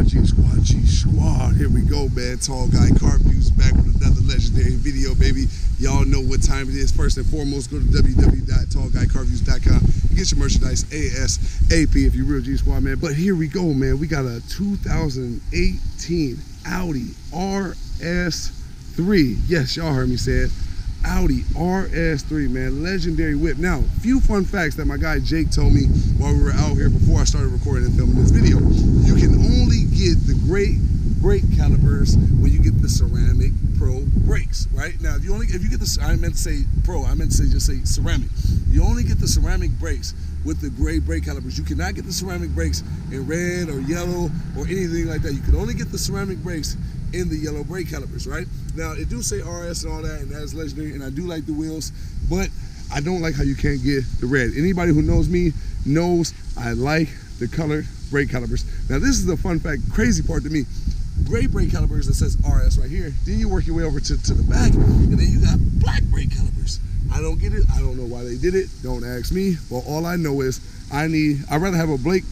G Squad. Here we go, man. Tall Guy Car Reviews back with another legendary video, baby. Y'all know what time it is. First and foremost, go to www.tallguycarreviews.com and get your merchandise ASAP if you're real G Squad, man. But here we go, man. We got a 2018 Audi RS3. Yes, y'all heard me say it. Audi RS3, man, legendary whip. Now, few fun facts that my guy Jake told me while we were out here before I started recording and filming this video. You can only get the great brake calipers when you get the ceramic pro brakes, right? Now, if you get the, I meant to say pro, I meant to say just say ceramic. You only get the ceramic brakes with the gray brake calipers. You cannot get the ceramic brakes in red or yellow or anything like that. You can only get the ceramic brakes in the yellow brake calipers, right? Now, it do say RS and all that, and that's legendary, and I do like the wheels, but I don't like how you can't get the red. Anybody who knows me knows I like the colored brake calipers. Now, this is the fun fact, crazy part to me. Gray brake calipers that says RS right here, then you work your way over to the back, and then you got black brake calipers. I don't get it. I don't know why they did it. Don't ask me. Well, all I know is I'd rather have a black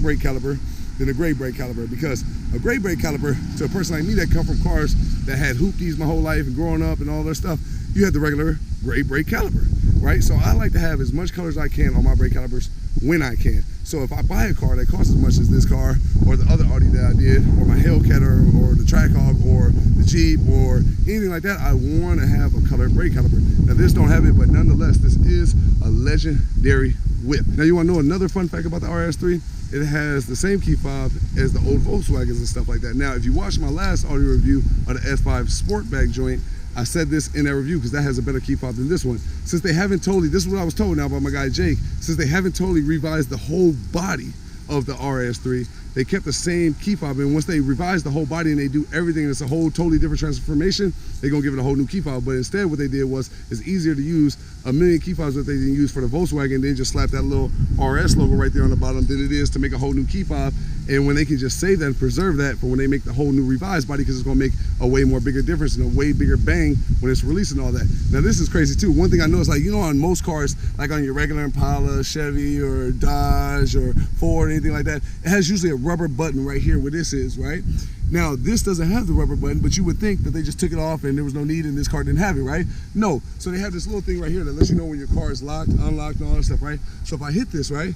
brake caliper than a gray brake caliper, because a gray brake caliper, to a person like me that come from cars that had hoopties my whole life and growing up and all that stuff, you had the regular gray brake caliper, right? So I like to have as much color as I can on my brake calipers when I can. So if I buy a car that costs as much as this car or the other Audi that I did, or my Hellcat or the Trackhawk or the Jeep or anything like that, I want to have a colored brake caliper. Now, this don't have it, but nonetheless, this is a legendary whip. Now, you want to know another fun fact about the RS3? It has the same key fob as the old Volkswagens and stuff like that. Now, if you watched my last audio review of the S5 Sportback joint, I said this in that review because that has a better key fob than this one. Since they haven't totally, this is what I was told now by my guy Jake, since they haven't totally revised the whole body of the RS3, they kept the same key fob, and once they revise the whole body and they do everything and it's a whole totally different transformation, they're gonna give it a whole new key fob. But instead what they did was, it's easier to use a million key fobs that they didn't use for the Volkswagen, then just slap that little RS logo right there on the bottom than it is to make a whole new key fob. And when they can just save that and preserve that for when they make the whole new revised body, because it's gonna make a way more bigger difference and a way bigger bang when it's released and all that. Now, this is crazy too. One thing I know is, like, you know, on most cars, like on your regular Impala, Chevy or Dodge or Ford, anything like that, it has usually a rubber button right here where this is, right? Now, this doesn't have the rubber button, but you would think that they just took it off and there was no need and this car didn't have it, right? No, so they have this little thing right here that lets you know when your car is locked, unlocked, and all that stuff, right? So if I hit this, right,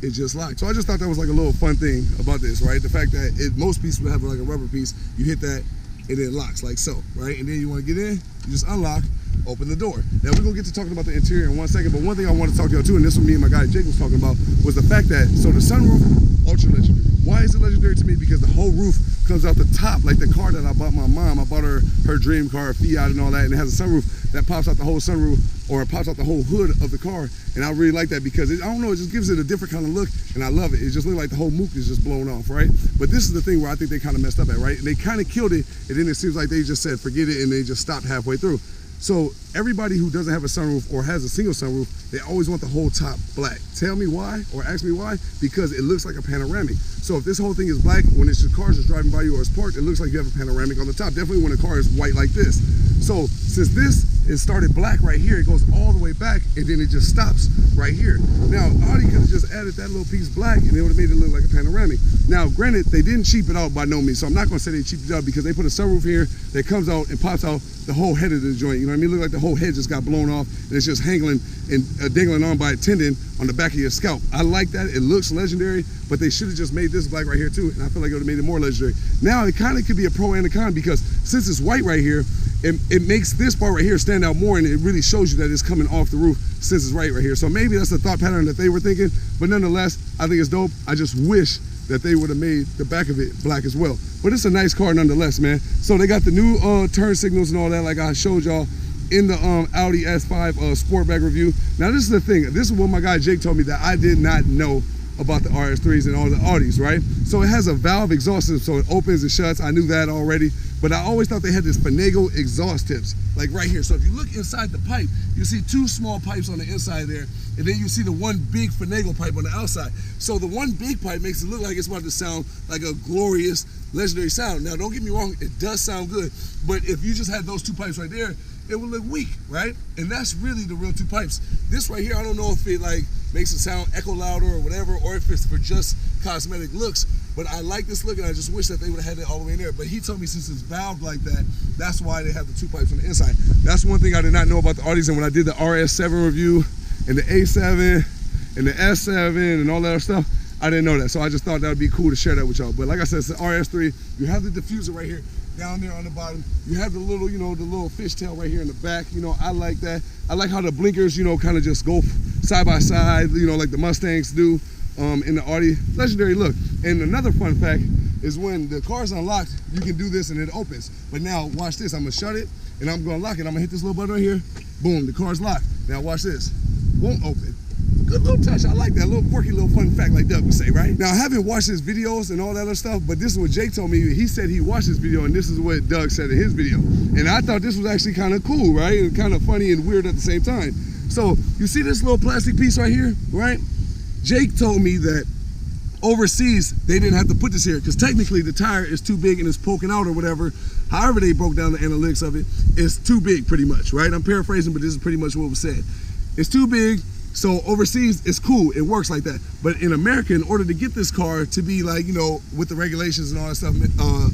it just locked. So I just thought that was like a little fun thing about this, right? The fact that most pieces would have like a rubber piece, you hit that, and it locks like so, right? And then you want to get in, you just unlock, open the door. Now, we're gonna get to talking about the interior in 1 second, but one thing I want to talk to y'all too, and this was me and my guy Jake was talking about, was the fact that, so the sunroof, ultra legendary. Why is it legendary to me? Because the whole roof comes out the top, like the car that I bought my mom. I bought her dream car, Fiat and all that, and it has a sunroof that pops out the whole sunroof, or it pops out the whole hood of the car. And I really like that because I don't know, it just gives it a different kind of look, and I love it. It just looks like the whole mook is just blown off, right? But this is the thing where I think they kind of messed up at, right? And they kind of killed it, and then it seems like they just said forget it, and they just stopped halfway through. So everybody who doesn't have a sunroof or has a single sunroof, they always want the whole top black. Tell me why, or ask me why, because it looks like a panoramic. So if this whole thing is black, when it's your car just driving by you or it's parked, it looks like you have a panoramic on the top. Definitely when the car is white like this. So since this is started black right here, it goes all the way back, and then it just stops right here. Now, Audi could have just added that little piece black, and it would have made it look like a panoramic. Now, granted, they didn't cheap it out by no means, so I'm not gonna say they cheaped it out, because they put a sunroof here that comes out and pops out the whole head of the joint. You know what I mean? It look like the whole head just got blown off, and it's just hanging and dangling on by a tendon on the back of your scalp. I like that. It looks legendary, but they should have just made this black right here too, and I feel like it would have made it more legendary. Now, it kind of could be a pro and a con, because since it's white right here, it makes this part right here stand out more, and it really shows you that it's coming off the roof since it's right here. So maybe that's the thought pattern that they were thinking, but nonetheless, I think it's dope. I just wish that they would have made the back of it black as well. But it's a nice car nonetheless, man. So they got the new turn signals and all that, like I showed y'all in the Audi S5 Sportback review. Now, this is the thing. This is what my guy Jake told me that I did not know about the RS3s and all the Audis, right? So it has a valve exhaust system, so it opens and shuts. I knew that already, but I always thought they had this finagle exhaust tips, like right here. So if you look inside the pipe, you see two small pipes on the inside there, and then you see the one big finagle pipe on the outside. So the one big pipe makes it look like it's about to sound like a glorious, legendary sound. Now, don't get me wrong, it does sound good, but if you just had those two pipes right there, it would look weak, right? And that's really the real two pipes. This right here, I don't know if it like makes it sound echo louder or whatever, or if it's for just cosmetic looks, but I like this look, and I just wish that they would have had it all the way in there. But he told me since it's valved like that, that's why they have the 2 pipes on the inside. That's one thing I did not know about the Audis, and when I did the RS7 review, and the A7, and the S7, and all that other stuff, I didn't know that. So I just thought that would be cool to share that with y'all. But like I said, it's the RS3. You have the diffuser right here, down there on the bottom. You have the little, you know, the little fishtail right here in the back. You know, I like that. I like how the blinkers, you know, kind of just go side by side, you know, like the Mustangs do in the Audi. Legendary look. And another fun fact is when the car's unlocked, you can do this and it opens. But now watch this. I'm gonna shut it and I'm gonna lock it. I'm gonna hit this little button right here. Boom, the car's locked. Now watch this. Won't open. Good little touch. I like that. Little quirky little fun fact like Doug would say, right? Now I haven't watched his videos and all that other stuff, but this is what Jake told me. He said he watched this video, and this is what Doug said in his video. And I thought this was actually kind of cool, right? And kind of funny and weird at the same time. So you see this little plastic piece right here, right? Jake told me that overseas they didn't have to put this here because technically the tire is too big and it's poking out or whatever. However they broke down the analytics of it, it's too big pretty much, right? I'm paraphrasing, but this is pretty much what was said. It's too big. So overseas, it's cool, it works like that. But in America, in order to get this car to be like, you know, with the regulations and all that stuff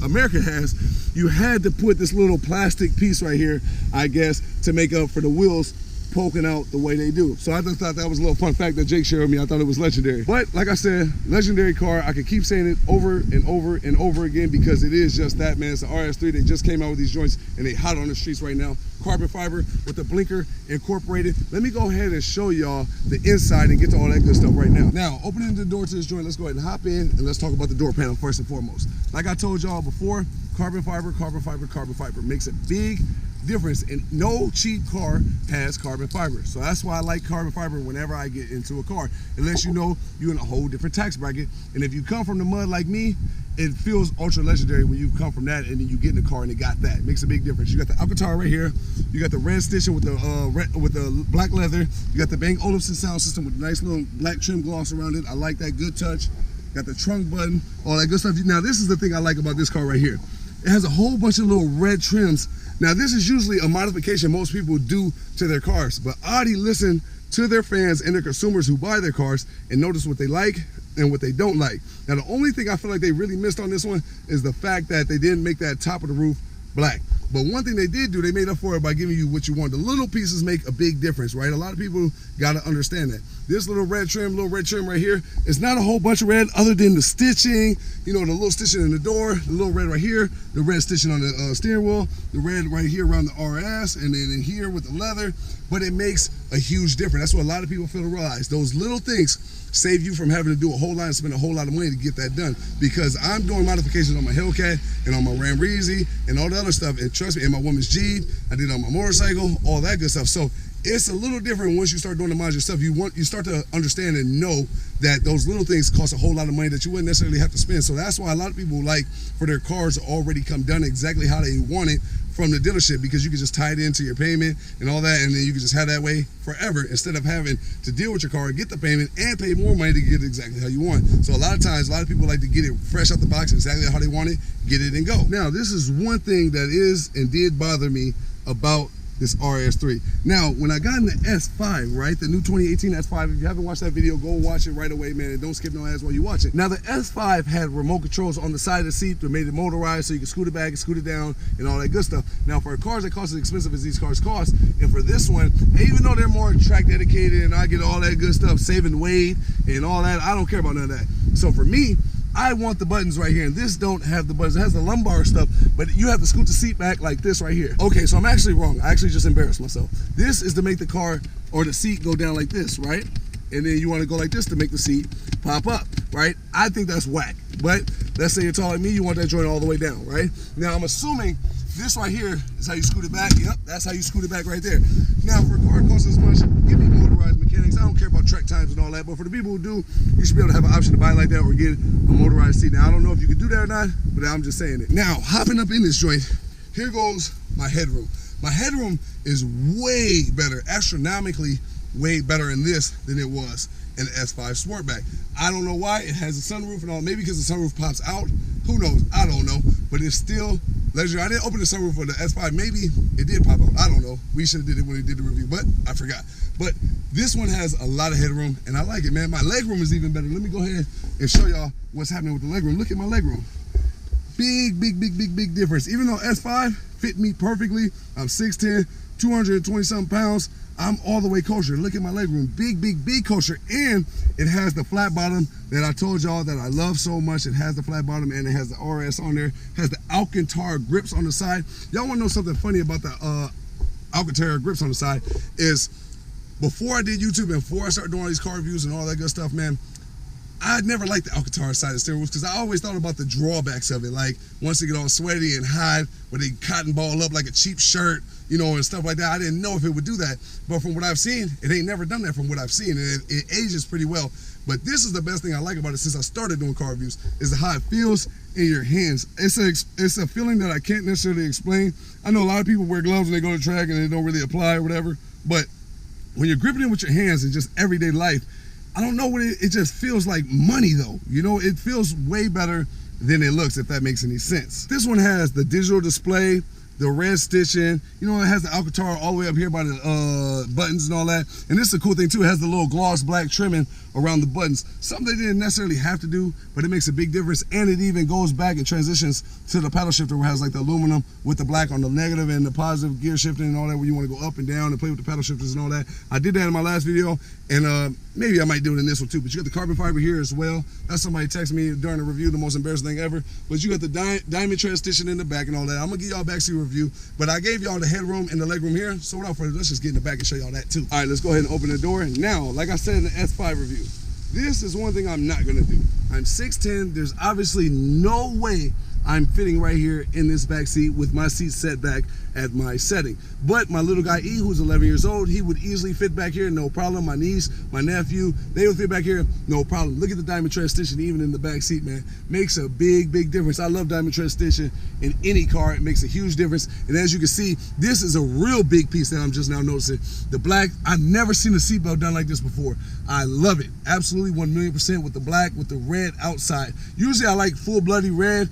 America has, you had to put this little plastic piece right here, I guess, to make up for the wheels poking out the way they do. So I just thought that was a little fun fact that Jake shared with me. I thought it was legendary. But like I said, legendary car. I could keep saying it over and over and over again because it is just that, man. It's the RS3. They just came out with these joints and they hot on the streets right now. Carbon fiber with the blinker incorporated. Let me go ahead and show y'all the inside and get to all that good stuff right now. Now, opening the door to this joint, let's go ahead and hop in and let's talk about the door panel first and foremost. Like I told y'all before, carbon fiber, carbon fiber, carbon fiber makes a big difference, and no cheap car has carbon fiber. So that's why I like carbon fiber whenever I get into a car. It lets you know you're in a whole different tax bracket, and if you come from the mud like me, it feels ultra legendary when you come from that and then you get in the car and it got that. It makes a big difference. You got the Alcantara right here. You got the red stitching with the black leather. You got the Bang & Olufsen sound system with a nice little black trim gloss around it. I like that. Good touch. Got the trunk button, all that good stuff. Now this is the thing I like about this car right here. It has a whole bunch of little red trims. Now this is usually a modification most people do to their cars, but Audi listen to their fans and their consumers who buy their cars and notice what they like and what they don't like. Now the only thing I feel like they really missed on this one is the fact that they didn't make that top of the roof black. But one thing they did do, they made up for it by giving you what you want. The little pieces make a big difference, right? A lot of people gotta understand that. This little red trim right here, it's not a whole bunch of red other than the stitching, you know, the little stitching in the door, the little red right here, the red stitching on the steering wheel, the red right here around the RS, and then in here with the leather. But it makes a huge difference. That's what a lot of people fail to realize. Those little things save you from having to do a whole lot and spend a whole lot of money to get that done. Because I'm doing modifications on my Hellcat and on my Ram Breezy and all the other stuff. And trust me, and my woman's Jeep, I did it on my motorcycle, all that good stuff. So it's a little different once you start doing the mods yourself. You start to understand and know that those little things cost a whole lot of money that you wouldn't necessarily have to spend. So that's why a lot of people like for their cars to already come done exactly how they want it from the dealership, because you can just tie it into your payment and all that, and then you can just have that way forever instead of having to deal with your car, get the payment, and pay more money to get it exactly how you want. So a lot of times, a lot of people like to get it fresh out the box, exactly how they want it, get it and go. Now, this is one thing that is and did bother me about this RS3. Now, when I got in the S5, right, the new 2018 S5, if you haven't watched that video, go watch it right away, man, and don't skip no ads while you watch it. Now, the S5 had remote controls on the side of the seat that made it motorized, so you can scoot it back and scoot it down and all that good stuff. Now, for cars that cost as expensive as these cars cost, and for this one, even though they're more track dedicated and I get all that good stuff, saving weight and all that, I don't care about none of that. So for me, I want the buttons right here, and this don't have the buttons. It has the lumbar stuff, but you have to scoot the seat back like this right here. Okay, so I'm actually wrong. I actually just embarrassed myself. This is to make the car or the seat go down like this, right? And then you want to go like this to make the seat pop up, right? I think that's whack. But let's say you're tall like me, you want that joint all the way down, right? Now I'm assuming this right here is how you scoot it back. Yep, that's how you scoot it back right there. Now for a car that costs as much, give me motorized mechanics. I don't care about track times and all that, but for the people who do, you should be able to have an option to buy it like that or get a motorized seat. Now I don't know if you can do that or not, but I'm just saying it. Now, hopping up in this joint, here goes my headroom. My headroom is way better, astronomically way better in this than it was in the S5 Sportback. I don't know why. It has a sunroof and all, maybe because the sunroof pops out. Who knows? I don't know, but it's still legendary. I didn't open the sunroof for the S5. Maybe it did pop out. I don't know. We should have did it when we did the review, but I forgot. But this one has a lot of headroom, and I like it, man. My leg room is even better. Let me go ahead and show y'all what's happening with the legroom. Look at my legroom. Big difference. Even though S5 fit me perfectly, I'm 6'10", 220 something pounds, I'm all the way kosher. Look at my legroom, big kosher, and it has the flat bottom that I told y'all that I love so much. It has the flat bottom and it has the RS on there, has the Alcantara grips on the side. Y'all wanna know something funny about the Alcantara grips on the side is, before I did YouTube and before I started doing all these car reviews and all that good stuff, man, I never liked the Alcantara side of steering wheels because I always thought about the drawbacks of it. Like, once they get all sweaty and hot, where they cotton ball up like a cheap shirt, you know, and stuff like that. I didn't know if it would do that. But from what I've seen, it ain't never done that from what I've seen. And it ages pretty well. But this is the best thing I like about it since I started doing car reviews, is how it feels in your hands. It's a feeling that I can't necessarily explain. I know a lot of people wear gloves when they go to the track and they don't really apply or whatever. But when you're gripping it with your hands in just everyday life, I don't know what it just feels like money though. You know, it feels way better than it looks, if that makes any sense. This one has the digital display, the red stitching, you know, it has the Alcantara all the way up here by the buttons and all that. And this is a cool thing too, it has the little gloss black trimming around the buttons. Something they didn't necessarily have to do, but it makes a big difference. And it even goes back and transitions to the paddle shifter, where it has like the aluminum with the black on the negative and the positive gear shifting and all that, where you want to go up and down and play with the paddle shifters and all that. I did that in my last video, and maybe I might do it in this one too. But you got the carbon fiber here as well. That's somebody texted me during the review, the most embarrassing thing ever. But you got the diamond tread stitching in the back and all that. I'm gonna give y'all a backseat review, but I gave y'all the headroom and the legroom here. So without further ado, let's just get in the back and show y'all that too. All right, let's go ahead and open the door. Now, like I said in the S5 review, this is one thing I'm not gonna do. I'm 6'10", there's obviously no way I'm fitting right here in this back seat with my seat set back at my setting. But my little guy E, who's 11 years old, he would easily fit back here, no problem. My niece, my nephew, they would fit back here, no problem. Look at the diamond tread stitching even in the back seat, man. Makes a big difference. I love diamond tread stitching in any car. It makes a huge difference. And as you can see, this is a real big piece that I'm just now noticing. The black, I've never seen a seatbelt done like this before. I love it. Absolutely 1,000,000% with the black, with the red outside. Usually I like full bloody red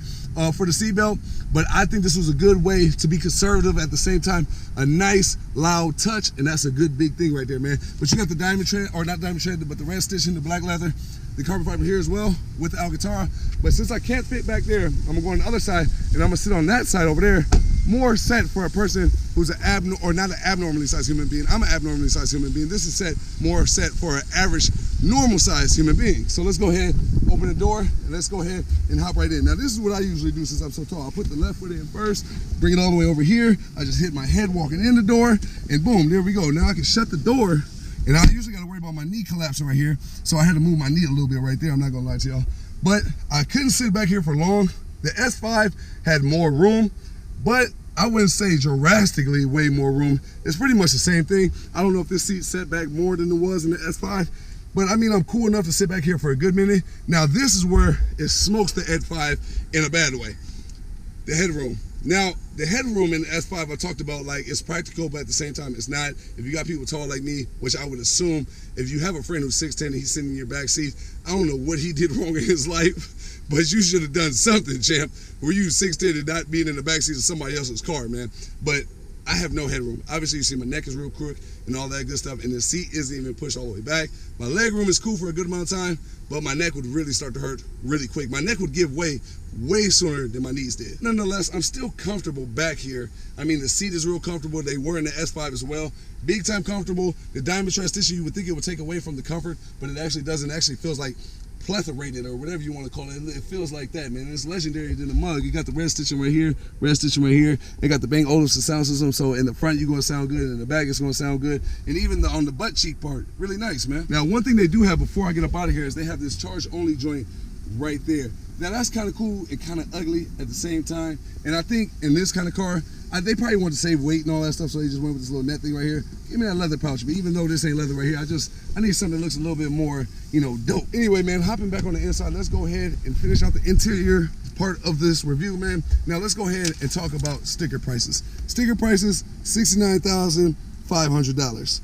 for the seatbelt, but I think this was a good way to be conservative at the same time, a nice loud touch, and that's a good big thing right there, man. But you got the diamond tread, or not diamond tread, but the red stitching, the black leather, the carbon fiber here as well with the Alcantara. But since I can't fit back there, I'm gonna go on the other side and I'm gonna sit on that side over there, more set for a person who's not an abnormally sized human being. I'm an abnormally sized human being. This is more set for an average normal sized human being. So let's go ahead, open the door, and let's go ahead and hop right in. Now this is what I usually do since I'm so tall. I'll put the left foot in first, bring it all the way over here. I just hit my head walking in the door, and boom, there we go. Now I can shut the door, and I usually gotta worry about my knee collapsing right here, so I had to move my knee a little bit right there, I'm not gonna lie to y'all. But I couldn't sit back here for long. The S5 had more room, but I wouldn't say drastically way more room. It's pretty much the same thing. I don't know if this seat set back more than it was in the S5, but I mean, I'm cool enough to sit back here for a good minute. Now this is where it smokes the S5 in a bad way. The headroom. Now, the headroom in the S5 I talked about, like, it's practical, but at the same time, it's not. If you got people tall like me, which I would assume, if you have a friend who's 6'10" and he's sitting in your back seat, I don't know what he did wrong in his life, but you should have done something, champ. Were you 6'10" and not being in the back seat of somebody else's car, man? But I have no headroom. Obviously, you see my neck is real crook and all that good stuff, and the seat isn't even pushed all the way back. My leg room is cool for a good amount of time, but my neck would really start to hurt really quick. My neck would give way sooner than my knees did. Nonetheless, I'm still comfortable back here. I mean, the seat is real comfortable. They were in the S5 as well. Big time comfortable. The diamond tread stitching, you would think it would take away from the comfort, but it actually doesn't. It actually feels like plethораted, or whatever you want to call it. It feels like that, man. It's legendary than the mug. You got the red stitching right here, red stitching right here. They got the Bang Olufsen sound system, so in the front you're gonna sound good, and in the back it's gonna sound good, and even on the butt cheek part, really nice, man. Now, one thing they do have before I get up out of here is they have this charge only joint right there. Now that's kind of cool and kind of ugly at the same time, and I think in this kind of car, they probably want to save weight and all that stuff, so they just went with this little net thing right here. Give me that leather pouch, but even though this ain't leather right here, I need something that looks a little bit more, you know, dope. Anyway, man, hopping back on the inside, let's go ahead and finish out the interior part of this review, man. Now let's go ahead and talk about sticker prices. Sticker prices, $69,500.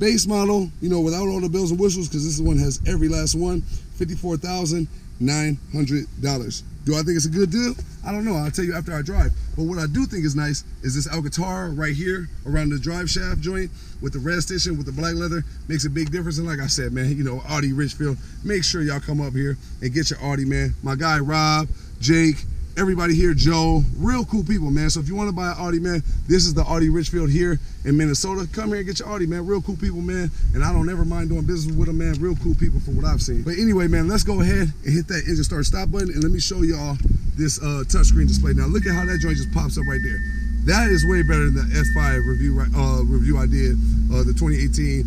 Base model, you know, without all the bells and whistles, because this one has every last one, $54,999. $900. Do I think it's a good deal? I don't know. I'll tell you after I drive. But what I do think is nice is this Alcantara right here around the drive shaft joint with the red stitching with the black leather makes a big difference. And like I said, man, you know, Audi Richfield, make sure y'all come up here and get your Audi, man. My guy Rob, Jake, everybody here, Joe, real cool people, man. So if you want to buy an Audi, man, this is the Audi Richfield here in Minnesota. Come here and get your Audi, man. Real cool people, man. And I don't ever mind doing business with them, man. Real cool people from what I've seen. But anyway, man, let's go ahead and hit that engine start stop button and let me show y'all this touchscreen display. Now look at how that joint just pops up right there. That is way better than the S5 review I did, the 2018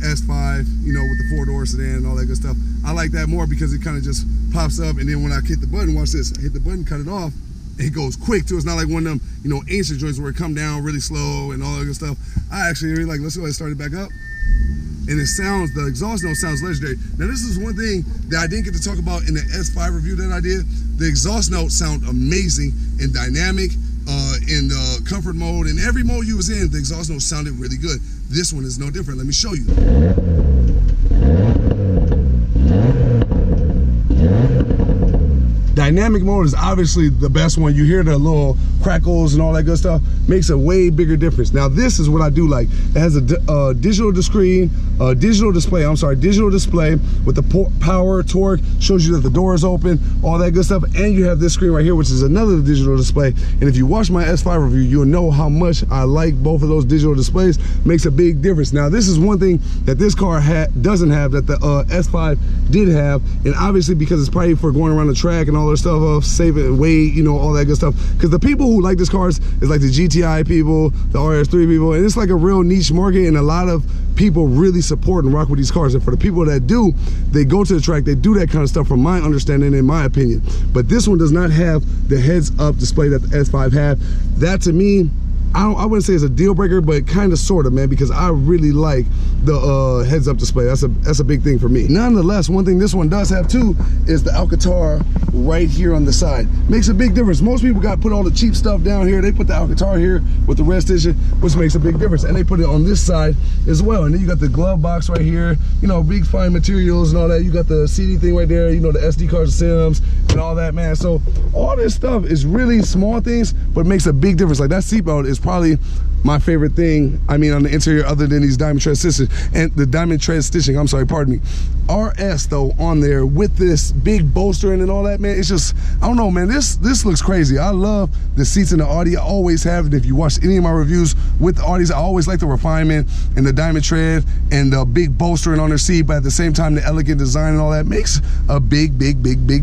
S5, you know, with the 4-door sedan and all that good stuff. I like that more because it kind of just pops up, and then when I hit the button, watch this, I hit the button, cut it off, it goes quick too. It's not like one of them, you know, ancient joints where it come down really slow and all that good stuff. I actually really like, let's go ahead and start it back up. And it sounds, the exhaust note sounds legendary. Now this is one thing that I didn't get to talk about in the S5 review that I did. The exhaust notes sound amazing and dynamic in comfort mode. In every mode you was in, the exhaust notes sounded really good. This one is no different. Let me show you. Dynamic mode is obviously the best one. You hear the little crackles and all that good stuff. Makes a way bigger difference. Now this is what I do like. It has a digital display with the power, torque, shows you that the door is open, all that good stuff. And you have this screen right here, which is another digital display. And if you watch my S5 review, you'll know how much I like both of those digital displays. Makes a big difference. Now this is one thing that this car doesn't have that the S5 did have. And obviously because it's probably for going around the track and all that stuff, saving weight, you know, all that good stuff. Because the people who like this cars is like the GTI people, the RS3 people, and it's like a real niche market, and a lot of people really support and rock with these cars. And for the people that do, they go to the track, they do that kind of stuff from my understanding, in my opinion. But this one does not have the heads-up display that the S5 have. That to me, I wouldn't say it's a deal breaker, but kind of sort of, man, because I really like the heads-up display. That's a big thing for me. Nonetheless, one thing this one does have too is the Alcantara right here on the side. Makes a big difference. Most people got to put all the cheap stuff down here. They put the Alcantara here with the red stitching, which makes a big difference. And they put it on this side as well. And then you got the glove box right here, you know, big fine materials and all that. You got the CD thing right there, you know, the SD cards, Sims, and all that, man. So all this stuff is really small things, but makes a big difference. Like that seatbelt is probably my favorite thing, I mean, on the interior, other than these diamond tread stitching and the diamond tread stitching, I'm sorry, pardon me. RS though on there with this big bolstering and all that, man, it's just, I don't know, man, this looks crazy. I love the seats in the Audi. I always have, and if you watch any of my reviews with the Audis, I always like the refinement and the diamond tread and the big bolstering on their seat, but at the same time the elegant design and all that makes a big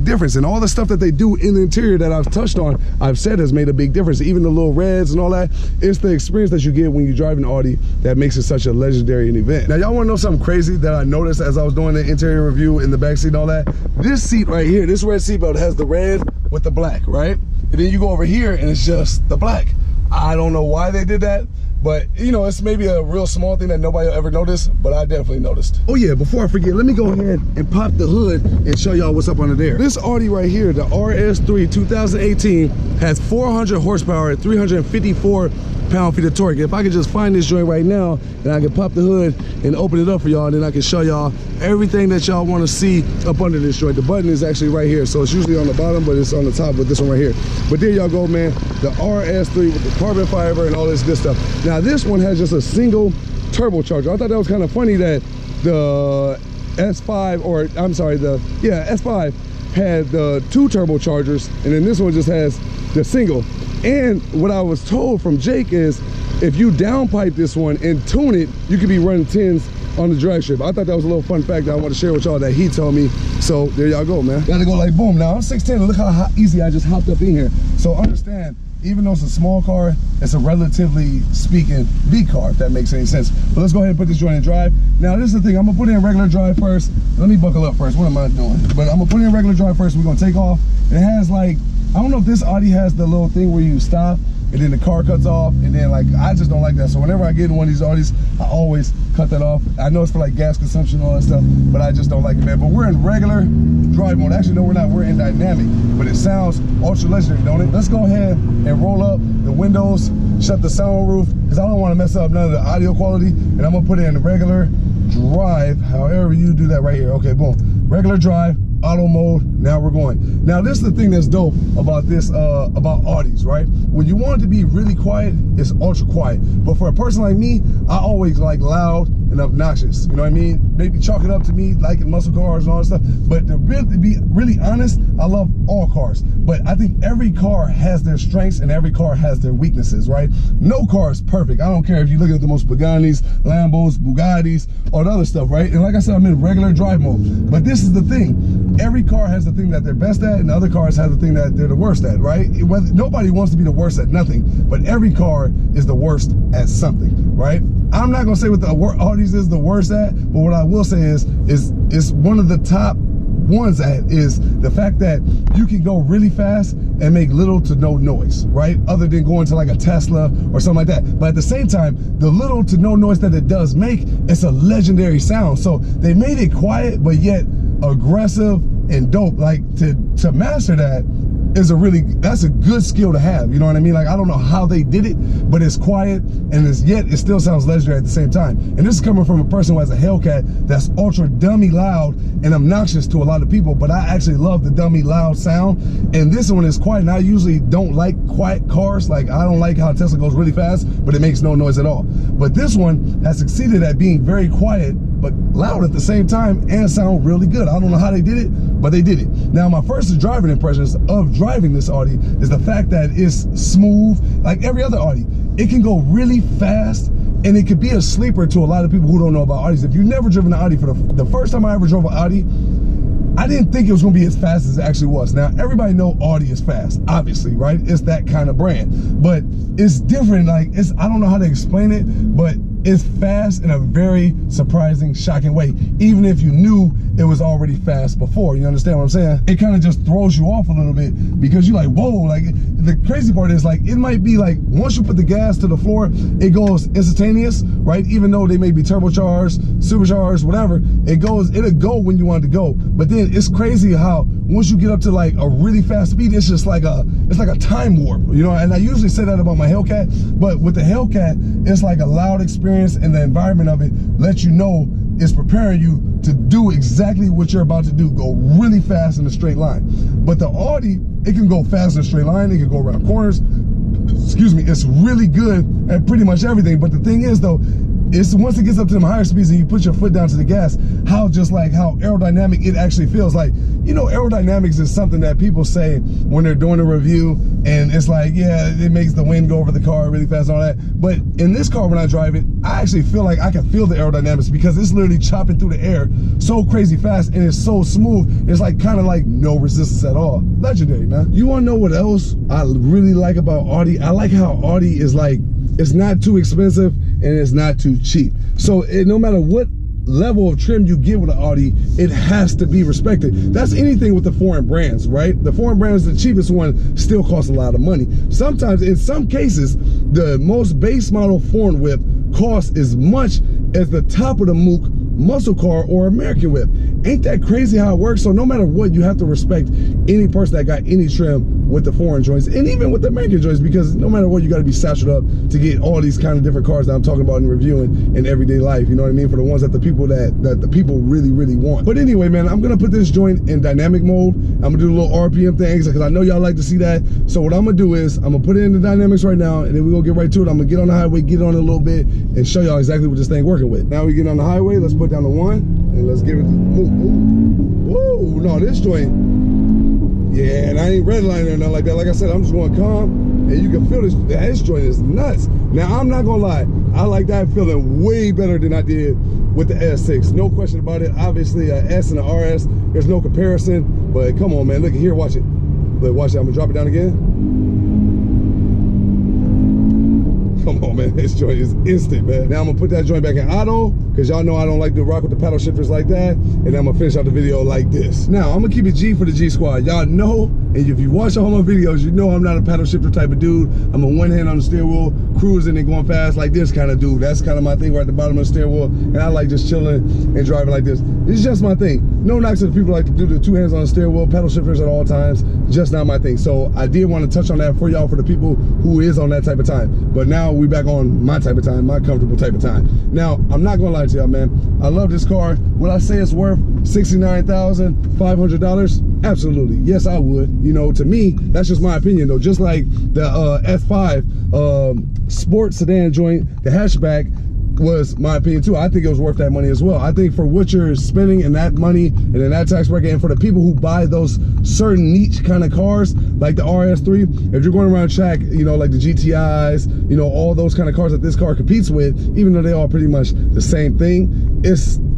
difference. And all the stuff that they do in the interior that I've touched on, I've said has made a big difference. Even the little reds and all that, it's the experience that you get when you drive an Audi that makes it such a legendary event. Now y'all want to know something crazy that I noticed as I was doing the interior review in the back seat and all that? This seat right here, this red seatbelt has the red with the black, right? And then you go over here and it's just the black. I don't know why they did that, but you know, it's maybe a real small thing that nobody will ever notice, but I definitely noticed. Oh yeah, before I forget, let me go ahead and pop the hood and show y'all what's up under there. This Audi right here, the RS3 2018, has 400 horsepower at 354 pound-feet of torque. If I could just find this joint right now and I can pop the hood and open it up for y'all, and then I can show y'all everything that y'all want to see up under this joint. The button is actually right here, so it's usually on the bottom, but it's on the top with this one right here. But there y'all go, man, the RS3 with the carbon fiber and all this good stuff. Now this one has just a single turbocharger. I thought that was kind of funny that the S5, or I'm sorry, S5 had the 2 turbochargers, and then this one just has the single. And what I was told from Jake is if you downpipe this one and tune it, you could be running 10s on the drag strip. I thought that was a little fun fact that I want to share with y'all that he told me. So there y'all go, man. Gotta go like boom. Now I'm 6'10", look how easy I just hopped up in here. So understand, even though it's a small car, it's a relatively speaking big car, if that makes any sense. But let's go ahead and put this joint in drive. Now this is the thing, I'm gonna put in regular drive first. Let me buckle up first, what am I doing? But I'm gonna put in regular drive first, we're gonna take off. It has like, I don't know if this Audi has the little thing where you stop and then the car cuts off, and then like, I just don't like that. So whenever I get in one of these Audis, I always cut that off. I know it's for like gas consumption and all that stuff, but I just don't like it, man. But we're in regular drive mode. Actually, no, we're not, we're in dynamic, but it sounds ultra legendary, don't it? Let's go ahead and roll up the windows, shut the sunroof, because I don't want to mess up none of the audio quality, and I'm gonna put it in regular drive, however you do that right here. Okay, boom, regular drive, auto mode. Now we're going. Now this is the thing that's dope about this, about Audis, right? When you want it to be really quiet, it's ultra quiet. But for a person like me, I always like loud and obnoxious. You know what I mean? Maybe chalk it up to me liking muscle cars and all that stuff. But to be really honest, I love all cars. But I think every car has their strengths and every car has their weaknesses, right? No car is perfect. I don't care if you look at the most Pagani's, Lambos, Bugattis, all the other stuff, right? And like I said, I'm in regular drive mode. But this is the thing. Every car has the thing that they're best at, and the other cars have the thing that they're the worst at, right? Nobody wants to be the worst at nothing, but every car is the worst at something, right? I'm not gonna say what the Audis is the worst at, but what I will say is one of the top ones at is the fact that you can go really fast and make little to no noise, right? Other than going to like a Tesla or something like that. But at the same time, the little to no noise that it does make, it's a legendary sound. So they made it quiet, but yet aggressive and dope. Like to master that is that's a good skill to have. You know what I mean? Like, I don't know how they did it, but it's quiet and yet it still sounds legendary at the same time. And this is coming from a person who has a Hellcat that's ultra dummy loud and obnoxious to a lot of people, but I actually love the dummy loud sound. And this one is quiet, and I usually don't like quiet cars. Like, I don't like how Tesla goes really fast, but it makes no noise at all. But this one has succeeded at being very quiet, but loud at the same time and sound really good. I don't know how they did it, but they did it. Now, my first driving impressions of driving this Audi is the fact that it's smooth, like every other Audi. It can go really fast, and it could be a sleeper to a lot of people who don't know about Audis. If you've never driven an Audi, for the first time I ever drove an Audi, I didn't think it was gonna be as fast as it actually was. Now, everybody know Audi is fast, obviously, right? It's that kind of brand, but it's different. Like, I don't know how to explain it, but it's fast in a very surprising, shocking way, even if you knew it was already fast before. You understand what I'm saying? It kind of just throws you off a little bit because you're like, whoa. Like, the crazy part is, like, it might be like once you put the gas to the floor, it goes instantaneous, right? Even though they may be turbocharged, supercharged, whatever, it'll go when you want it to go. But then it's crazy how once you get up to like a really fast speed, it's just like it's like a time warp, you know? And I usually say that about my Hellcat, but with the Hellcat, it's like a loud experience, and the environment of it lets you know it's preparing you to do exactly what you're about to do, go really fast in a straight line. But the Audi, it can go fast in a straight line, it can go around corners, excuse me, it's really good at pretty much everything. But the thing is though, it's once it gets up to them higher speeds and you put your foot down to the gas, how aerodynamic it actually feels. Like, you know, aerodynamics is something that people say when they're doing a review, and it's like, yeah, it makes the wind go over the car really fast and all that. But in this car, when I drive it, I actually feel like I can feel the aerodynamics because it's literally chopping through the air so crazy fast, and it's so smooth. It's like kind of like no resistance at all. Legendary, man. You want to know what else I really like about Audi? I like how Audi is like, it's not too expensive and it's not too cheap. So no matter what level of trim you get with an Audi, it has to be respected. That's anything with the foreign brands, right? The foreign brands, the cheapest one still costs a lot of money. Sometimes, in some cases, the most base model foreign whip costs as much as the top of the Mook muscle car or American whip. Ain't that crazy how it works? So no matter what, you have to respect any person that got any trim with the foreign joints, and even with the American joints, because no matter what, you got to be saturated up to get all these kind of different cars that I'm talking about in reviewing in everyday life. You know what I mean? For the ones that the people really, really want. But anyway, man, I'm gonna put this joint in dynamic mode. I'm gonna do a little RPM things because I know y'all like to see that. So what I'm gonna do is I'm gonna put it in the dynamics right now, and then we're gonna get right to it. I'm gonna get on the highway, get on it a little bit, and show y'all exactly what this thing working with. Now we get on the highway. Let's put down the 1 and let's give it a move. Whoa, no, this joint, yeah, and I ain't redlining or nothing like that. Like I said, I'm just going calm, and you can feel this joint is nuts. Now, I'm not gonna lie, I like that feeling way better than I did with the S6. No question about it. Obviously, a S and a RS, there's no comparison, but come on, man, look here, watch it. Look, watch it, I'm gonna drop it down again. Come on, man, this joint is instant, man. Now I'm gonna put that joint back in auto, because y'all know I don't like to rock with the paddle shifters like that, and I'm gonna finish out the video like this. Now, I'm gonna keep it G for the G Squad. Y'all know And if you watch all my videos, you know I'm not a paddle shifter type of dude. I'm a one hand on the steering wheel, cruising and going fast like this kind of dude. That's kind of my thing right at the bottom of the steering wheel. And I like just chilling and driving like this. It's just my thing. No knocks to the people like to do the two hands on the steering wheel, paddle shifters at all times. Just not my thing. So I did want to touch on that for y'all, for the people who is on that type of time. But now we back on my type of time, my comfortable type of time. Now, I'm not gonna lie to y'all, man. I love this car. Would I say it's worth $69,500? Absolutely. Yes, I would. You know, to me, that's just my opinion though. Just like the F5 sports sedan joint, the hatchback, was my opinion too. I think it was worth that money as well. I think for what you're spending in that money and in that tax bracket, and for the people who buy those certain niche kind of cars like the RS3, if you're going around track, you know, like the GTIs, you know, all those kind of cars that this car competes with, even though they all pretty much the same thing,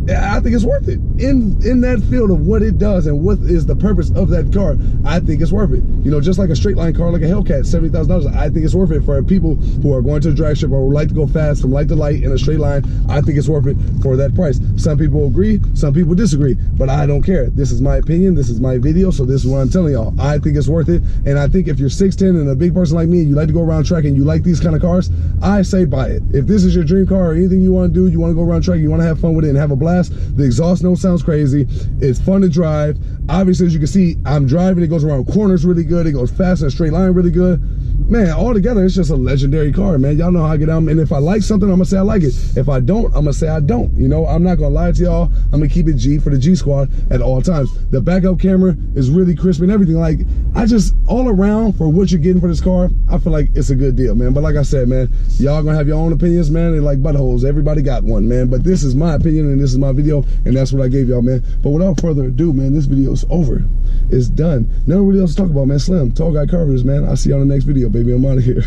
I think it's worth it. In that field of what it does and what is the purpose of that car, I think it's worth it. You know, just like a straight line car like a Hellcat, $70,000, I think it's worth it for people who are going to a drag strip or would like to go fast from light to light in a straight line. I think it's worth it for that price. Some people agree, some people disagree, but I don't care. This is my opinion, this is my video, so this is what I'm telling y'all. I think it's worth it, and I think if you're 6'10" and a big person like me, you like to go around track and you like these kind of cars, I say buy it. If this is your dream car or anything you want to do, you want to go around track, you want to have fun with it and have a blast, the exhaust note sounds crazy, it's fun to drive. Obviously, as you can see, I'm driving, it goes around corners really good, it goes fast in a straight line really good. Man, altogether, it's just a legendary car, man. Y'all know how I get on. And if I like something, I'm gonna say I like it. If I don't, I'm gonna say I don't. You know, I'm not gonna lie to y'all. I'm gonna keep it G for the G squad at all times. The backup camera is really crisp and everything. Like, I just, all around, for what you're getting for this car, I feel like it's a good deal, man. But like I said, man, y'all gonna have your own opinions, man. They're like buttholes. Everybody got one, man. But this is my opinion and this is my video, and that's what I gave y'all, man. But without further ado, man, this video is over. It's done. Nothing really else to talk about, man. Slim, Tall Guy Carvers, man. I'll see you on the next video, baby. I'm out of here.